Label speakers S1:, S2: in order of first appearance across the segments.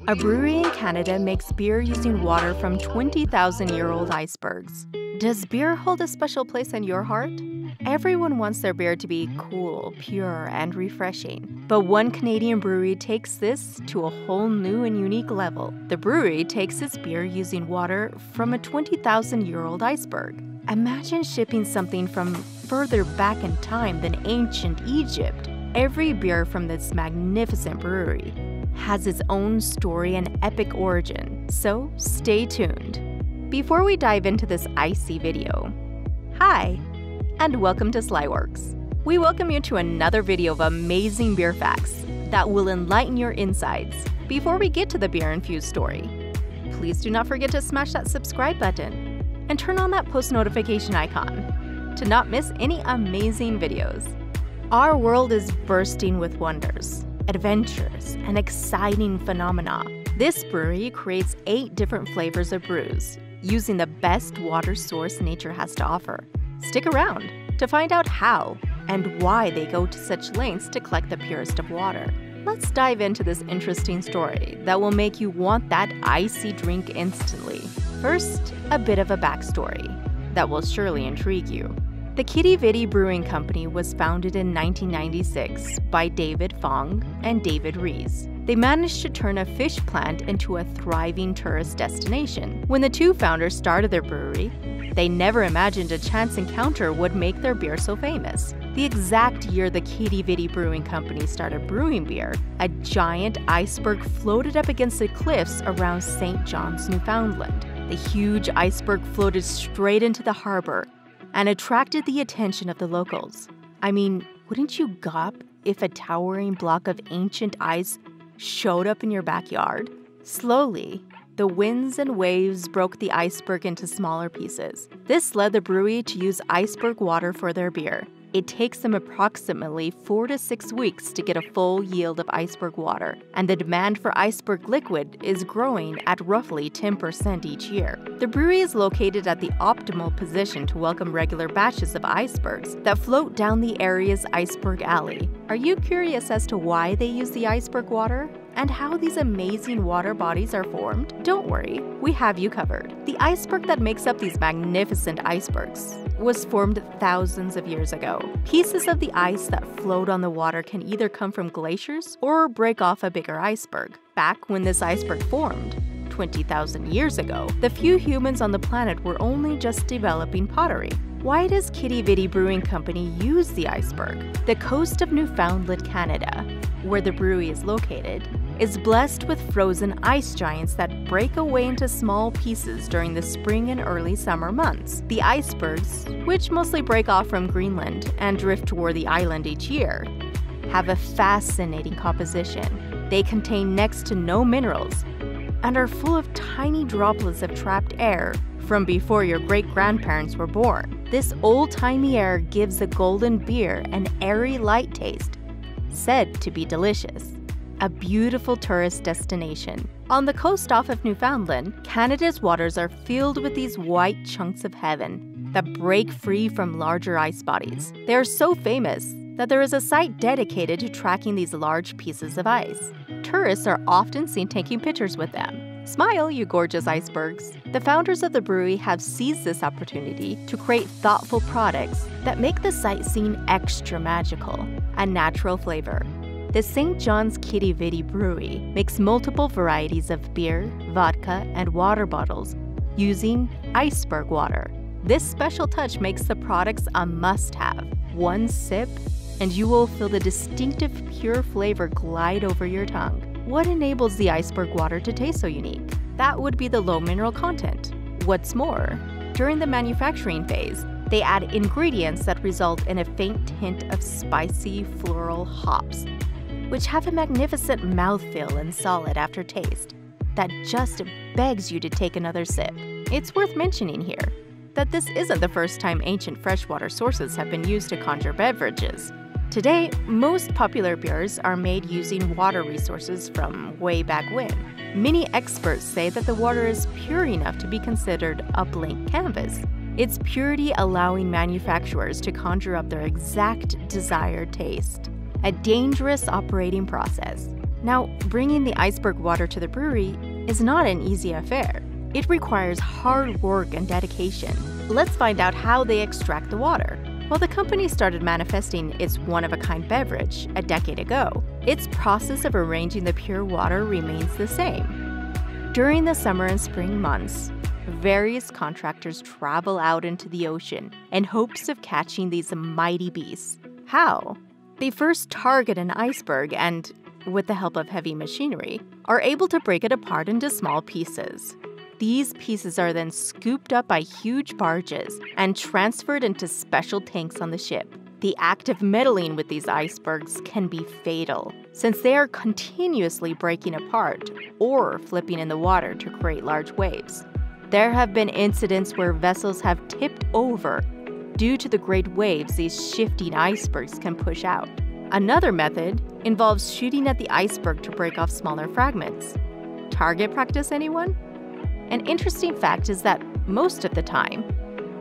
S1: A brewery in Canada makes beer using water from 20,000-year-old icebergs. Does beer hold a special place in your heart? Everyone wants their beer to be cool, pure, and refreshing. But one Canadian brewery takes this to a whole new and unique level. The brewery takes its beer using water from a 20,000-year-old iceberg. Imagine shipping something from further back in time than ancient Egypt. Every beer from this magnificent brewery has its own story and epic origin, so stay tuned. Before we dive into this icy video, hi, and welcome to Slyworks. We welcome you to another video of amazing beer facts that will enlighten your insides. Before we get to the beer-infused story, please do not forget to smash that subscribe button and turn on that post notification icon to not miss any amazing videos. Our world is bursting with wonders, adventures, and exciting phenomena. This brewery creates 8 different flavors of brews using the best water source nature has to offer. Stick around to find out how and why they go to such lengths to collect the purest of water. Let's dive into this interesting story that will make you want that icy drink instantly. First, a bit of a backstory that will surely intrigue you. The Quidi Vidi Brewing Company was founded in 1996 by David Fong and David Rees. They managed to turn a fish plant into a thriving tourist destination. When the two founders started their brewery, they never imagined a chance encounter would make their beer so famous. The exact year the Quidi Vidi Brewing Company started brewing beer, a giant iceberg floated up against the cliffs around St. John's, Newfoundland. The huge iceberg floated straight into the harbor and attracted the attention of the locals. I mean, wouldn't you gawp if a towering block of ancient ice showed up in your backyard? Slowly, the winds and waves broke the iceberg into smaller pieces. This led the brewery to use Iceberg Water for their beer. It takes them approximately 4 to 6 weeks to get a full yield of iceberg water, and the demand for iceberg liquid is growing at roughly 10% each year. The brewery is located at the optimal position to welcome regular batches of icebergs that float down the area's iceberg alley. Are you curious as to why they use the iceberg water and how these amazing water bodies are formed? Don't worry, we have you covered. The iceberg that makes up these magnificent icebergs was formed thousands of years ago. Pieces of the ice that float on the water can either come from glaciers or break off a bigger iceberg. Back when this iceberg formed, 20,000 years ago, the few humans on the planet were only just developing pottery. Why does Quidi Vidi Brewing Company use the iceberg? The coast of Newfoundland, Canada, where the brewery is located, is blessed with frozen ice giants that break away into small pieces during the spring and early summer months. The icebergs, which mostly break off from Greenland and drift toward the island each year, have a fascinating composition. They contain next to no minerals and are full of tiny droplets of trapped air from before your great-grandparents were born. This old-timey air gives the golden beer an airy, light taste, said to be delicious. A beautiful tourist destination. On the coast off of Newfoundland, Canada's waters are filled with these white chunks of heaven that break free from larger ice bodies. They are so famous that there is a site dedicated to tracking these large pieces of ice. Tourists are often seen taking pictures with them. Smile, you gorgeous icebergs. The founders of the brewery have seized this opportunity to create thoughtful products that make the sight seem extra magical, a natural flavor. The St. John's Quidi Vidi Brewery makes multiple varieties of beer, vodka, and water bottles using Iceberg Water. This special touch makes the products a must-have. One sip, and you will feel the distinctive pure flavor glide over your tongue. What enables the Iceberg Water to taste so unique? That would be the low mineral content. What's more, during the manufacturing phase, they add ingredients that result in a faint hint of spicy floral hops, which have a magnificent mouthfeel and solid aftertaste that just begs you to take another sip. It's worth mentioning here that this isn't the first time ancient freshwater sources have been used to conjure beverages. Today, most popular beers are made using water resources from way back when. Many experts say that the water is pure enough to be considered a blank canvas, its purity allowing manufacturers to conjure up their exact desired taste. A dangerous operating process. Now, bringing the Iceberg Water to the brewery is not an easy affair. It requires hard work and dedication. Let's find out how they extract the water. While the company started manifesting its one-of-a-kind beverage a decade ago, its process of arranging the pure water remains the same. During the summer and spring months, various contractors travel out into the ocean in hopes of catching these mighty beasts. How? They first target an iceberg and, with the help of heavy machinery, are able to break it apart into small pieces. These pieces are then scooped up by huge barges and transferred into special tanks on the ship. The act of meddling with these icebergs can be fatal, since they are continuously breaking apart or flipping in the water to create large waves. There have been incidents where vessels have tipped over due to the great waves these shifting icebergs can push out. Another method involves shooting at the iceberg to break off smaller fragments. Target practice, anyone? An interesting fact is that most of the time,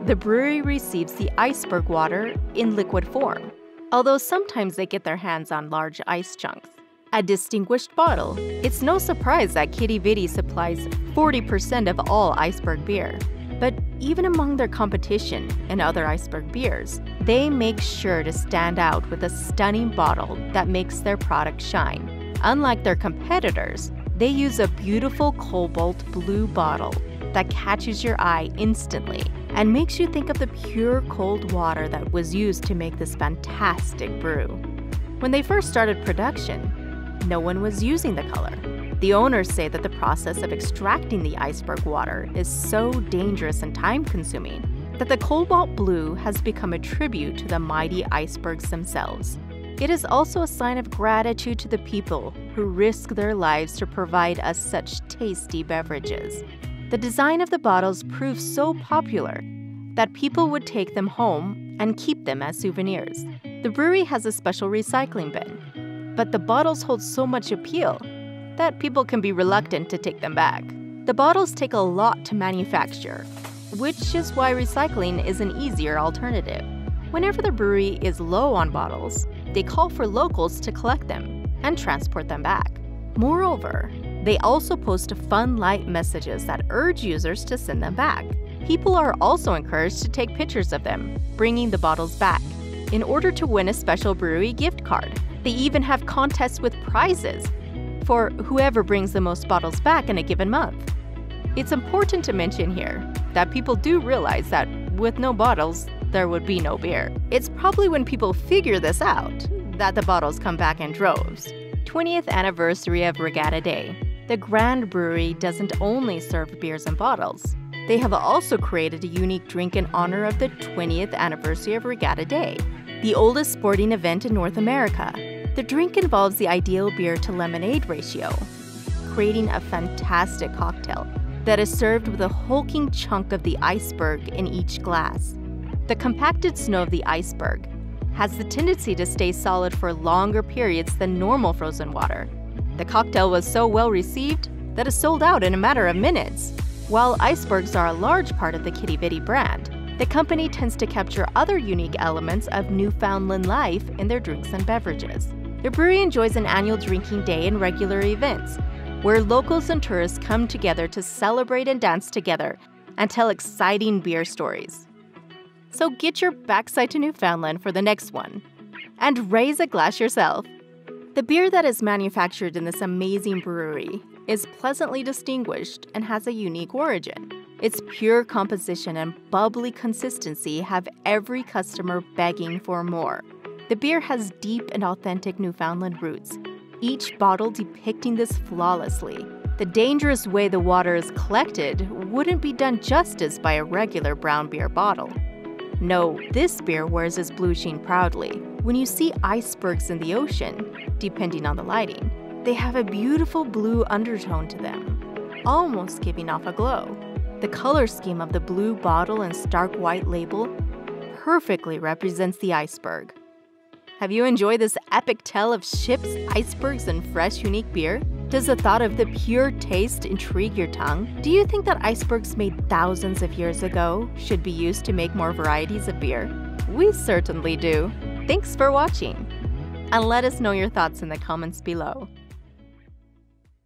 S1: the brewery receives the iceberg water in liquid form, although sometimes they get their hands on large ice chunks. A distinguished bottle. It's no surprise that Kitty Vitty supplies 40% of all iceberg beer. But even among their competition and other iceberg beers, they make sure to stand out with a stunning bottle that makes their product shine. Unlike their competitors, they use a beautiful cobalt blue bottle that catches your eye instantly and makes you think of the pure cold water that was used to make this fantastic brew. When they first started production, no one was using the color. The owners say that the process of extracting the iceberg water is so dangerous and time-consuming that the cobalt blue has become a tribute to the mighty icebergs themselves. It is also a sign of gratitude to the people who risk their lives to provide us such tasty beverages. The design of the bottles proved so popular that people would take them home and keep them as souvenirs. The brewery has a special recycling bin, but the bottles hold so much appeal that people can be reluctant to take them back. The bottles take a lot to manufacture, which is why recycling is an easier alternative. Whenever the brewery is low on bottles, they call for locals to collect them and transport them back. Moreover, they also post fun light messages that urge users to send them back. People are also encouraged to take pictures of them, bringing the bottles back, in order to win a special brewery gift card. They even have contests with prizes for whoever brings the most bottles back in a given month. It's important to mention here that people do realize that with no bottles, there would be no beer. It's probably when people figure this out that the bottles come back in droves. 20th anniversary of Regatta Day. The Grand Brewery doesn't only serve beers and bottles. They have also created a unique drink in honor of the 20th anniversary of Regatta Day, the oldest sporting event in North America. The drink involves the ideal beer to lemonade ratio, creating a fantastic cocktail that is served with a hulking chunk of the iceberg in each glass. The compacted snow of the iceberg has the tendency to stay solid for longer periods than normal frozen water. The cocktail was so well received that it sold out in a matter of minutes. While icebergs are a large part of the Kitty Vitty brand, the company tends to capture other unique elements of Newfoundland life in their drinks and beverages. The brewery enjoys an annual drinking day and regular events, where locals and tourists come together to celebrate and dance together and tell exciting beer stories. So get your backside to Newfoundland for the next one, and raise a glass yourself. The beer that is manufactured in this amazing brewery is pleasantly distinguished and has a unique origin. Its pure composition and bubbly consistency have every customer begging for more. The beer has deep and authentic Newfoundland roots, each bottle depicting this flawlessly. The dangerous way the water is collected wouldn't be done justice by a regular brown beer bottle. No, this beer wears its blue sheen proudly. When you see icebergs in the ocean, depending on the lighting, they have a beautiful blue undertone to them, almost giving off a glow. The color scheme of the blue bottle and stark white label perfectly represents the iceberg. Have you enjoyed this epic tale of ships, icebergs, and fresh, unique beer? Does the thought of the pure taste intrigue your tongue? Do you think that icebergs made thousands of years ago should be used to make more varieties of beer? We certainly do. Thanks for watching, and let us know your thoughts in the comments below.